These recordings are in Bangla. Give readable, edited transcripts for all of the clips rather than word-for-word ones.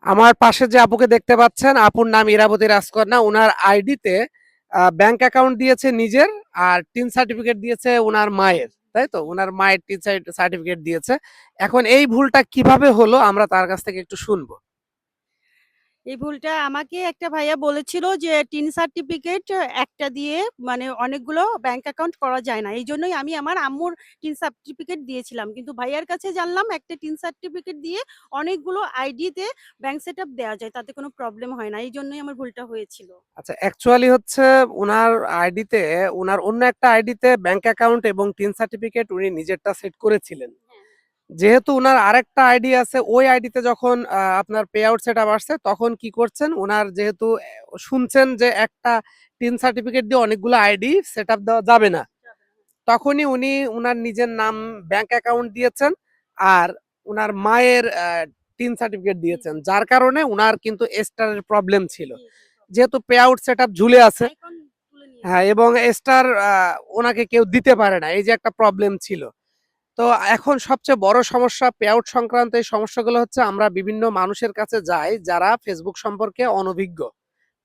আমার পাশে যে আপুকে দেখতে পাচ্ছেন, আপুর নাম ইরাবতী রাজকন্যা। উনার আইডিতে ব্যাংক অ্যাকাউন্ট দিয়েছে নিজের, আর টিন সার্টিফিকেট দিয়েছে উনার মায়ের, তাই তো? উনার মায়ের টিন সার্টিফিকেট দিয়েছে। এখন এই ভুলটা কিভাবে হলো আমরা তার কাছ থেকে একটু শুনবো। এই ভুলটা আমাকে একটা ভাইয়া বলেছিল যে টিন সার্টিফিকেট একটা দিয়ে মানে অনেকগুলো ব্যাংক অ্যাকাউন্ট করা যায় না। এইজন্যই আমি আমার আম্মুর টিন সার্টিফিকেট দিয়েছিলাম। কিন্তু ভাইয়ার কাছে জানলাম একটা টিন সার্টিফিকেট দিয়ে অনেকগুলো আইডিতে ব্যাংক সেটআপ দেওয়া যায়। তাতে কোনো প্রবলেম হয় না। এইজন্যই আমার ভুলটা হয়েছিল। আচ্ছা, অ্যাকচুয়ালি হচ্ছে উনার আইডিতে, উনার অন্য একটা আইডিতে ব্যাংক অ্যাকাউন্ট এবং টিন সার্টিফিকেট উনি নিজেরটা সেট করেছিলেন। হ্যাঁ, যেহেতু উনার আরেকটা আইডি আছে, ওই আইডিতে যখন আপনার পে আউট সেটআপ আসছে, তখন কি করছেন, উনার যেহেতু শুনছেন যে একটা টিন সার্টিফিকেট দিয়ে অনেকগুলো আইডি সেটআপ দেওয়া যাবে না, যাবে না। তখনই উনি উনার নিজের নাম ব্যাংক অ্যাকাউন্ট দিয়েছেন, আর উনার মায়ের টিন সার্টিফিকেট জি, দিয়েছেন, জি, জি। যার কারণে উনার কিন্তু স্টারের প্রবলেম ছিল। জি, জি, প্রবলেম। যেহেতু পে আউট সেটআপ ঝুলে আছে, আইকন তুলে হ্যাঁ, নিয়েছিল। এবং স্টার ওনাকে কেউ দিতে পারে না, এই যে একটা প্রবলেম ছিল। তো এখন সবচেয়ে বড় সমস্যা পে আউট সংক্রান্ত এই সমস্যাগুলো হচ্ছে, আমরা বিভিন্ন মানুষের কাছে যাই যারা ফেসবুক সম্পর্কে অনভিজ্ঞ।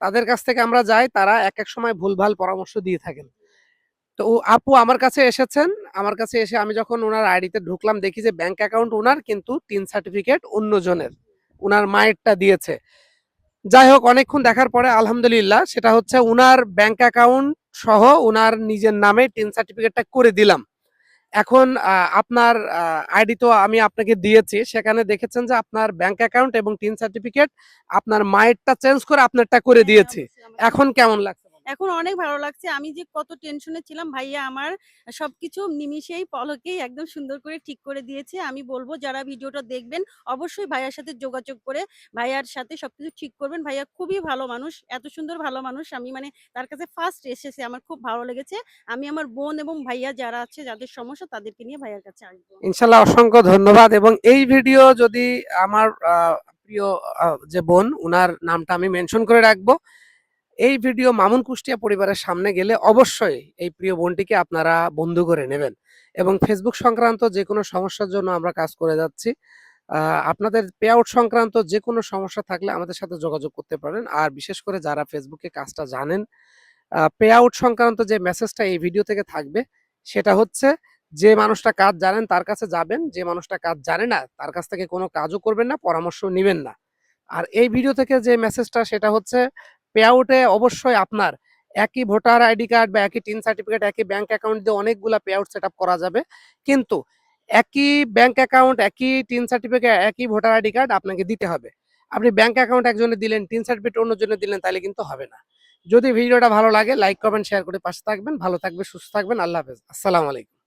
তাদের কাছ থেকে আমরা যাই, তারা এক সময় ভুলভাল পরামর্শ দিয়ে থাকেন। তো আপু আমার কাছে এসেছেন। আমার কাছে এসে আমি যখন উনার আইডিতে ঢুকলাম, দেখি যে ব্যাংক অ্যাকাউন্ট উনার, কিন্তু টিন সার্টিফিকেট অন্যজনের। উনার মায়েরটা দিয়েছে। যাই হোক, অনেকক্ষণ দেখার পরে আলহামদুলিল্লাহ সেটা হচ্ছে উনার ব্যাংক অ্যাকাউন্ট সহ উনার নিজের নামে টিন সার্টিফিকেটটা করে দিলাম। এখন আপনার আইডি তো আমি আপনাকে দিয়েছি। সেখানে দেখেছেন যে আপনার ব্যাংক অ্যাকাউন্ট এবং টিন সার্টিফিকেট আপনার মায়েরটা চেঞ্জ করে আপনারটা করে হ্যাঁ, দিয়েছি। অবশ্যই আমাকে এখন কেমন লাগছে বলেন? এখন অনেক ভালো লাগছে। আমি যে কত টেনশনে ছিলাম, ভাইয়া আমার সবকিছু নিমিষেই পলকেই একদম সুন্দর করে ঠিক করে দিয়েছে। আমি বলব যারা ভিডিওটা দেখবেন অবশ্যই ভাইয়ার সাথে যোগাযোগ করে ভাইয়ার সাথে সবকিছু ঠিক করবেন। ভাইয়া খুবই ভালো মানুষ। এত সুন্দর ভালো মানুষ আমি মানে তার কাছে ফার্স্ট এসেছি। আমার খুব ভালো লেগেছে। আমি আমার বোন এবং ভাইয়া যারা আছে যাদের সমস্যা তাদেরকে নিয়ে ভাইয়ার কাছে আসবো। ইনশাল্লাহ অসংখ্য ধন্যবাদ। এবং এই ভিডিও যদি আমার প্রিয় যে বোন, উনার নামটা আমি মেনশন করে রাখবো। এই ভিডিও মামুন কুষ্টিয়া পরিবারের সামনে গেলে অবশ্যই এই প্রিয় বোনটিকে আপনারা বন্ধু করে নেবেন। এবং ফেসবুক সংক্রান্ত যে কোনো সমস্যার জন্য আমরা কাজ করে যাচ্ছি। আপনাদের পে আউট সংক্রান্ত যে কোনো সমস্যা থাকলে আমাদের সাথে যোগাযোগ করতে পারেন। আর বিশেষ করে যারা ফেসবুকে কাজটা জানেন, পে আউট সংক্রান্ত যে মেসেজটা এই ভিডিও থেকে থাকবে, সেটা হচ্ছে, যে মানুষটা কাজ জানেন তার কাছে যাবেন, যে মানুষটা কাজ জানে না তার কাছ থেকে কোনো কাজও করবেন না, পরামর্শ নিবেন না। আর এই ভিডিও থেকে যে মেসেজটা, সেটা হচ্ছে, পে আউটে অবশ্যই আপনার একই ভোটার আইডি কার্ড বা একই টিন সার্টিফিকেট, একই ব্যাংক অ্যাকাউন্ট দিয়ে অনেকগুলা পে আউট সেটআপ করা যাবে। কিন্তু একই ব্যাংক অ্যাকাউন্ট, একই টিন সার্টিফিকেট, একই ভোটার আইডি কার্ড আপনাকে দিতে হবে। আপনি ব্যাংক অ্যাকাউন্ট একজনে দিলেন, টিন সার্টিফিকেট অন্যজনে দিলেন, তাহলে কিন্তু হবে না। যদি ভিডিওটা ভালো লাগে, লাইক, কমেন্ট, শেয়ার করে পাশে থাকবেন। ভালো থাকবেন, সুস্থ থাকবেন। আল্লাহ হাফেজ। আসসালামু আলাইকুম।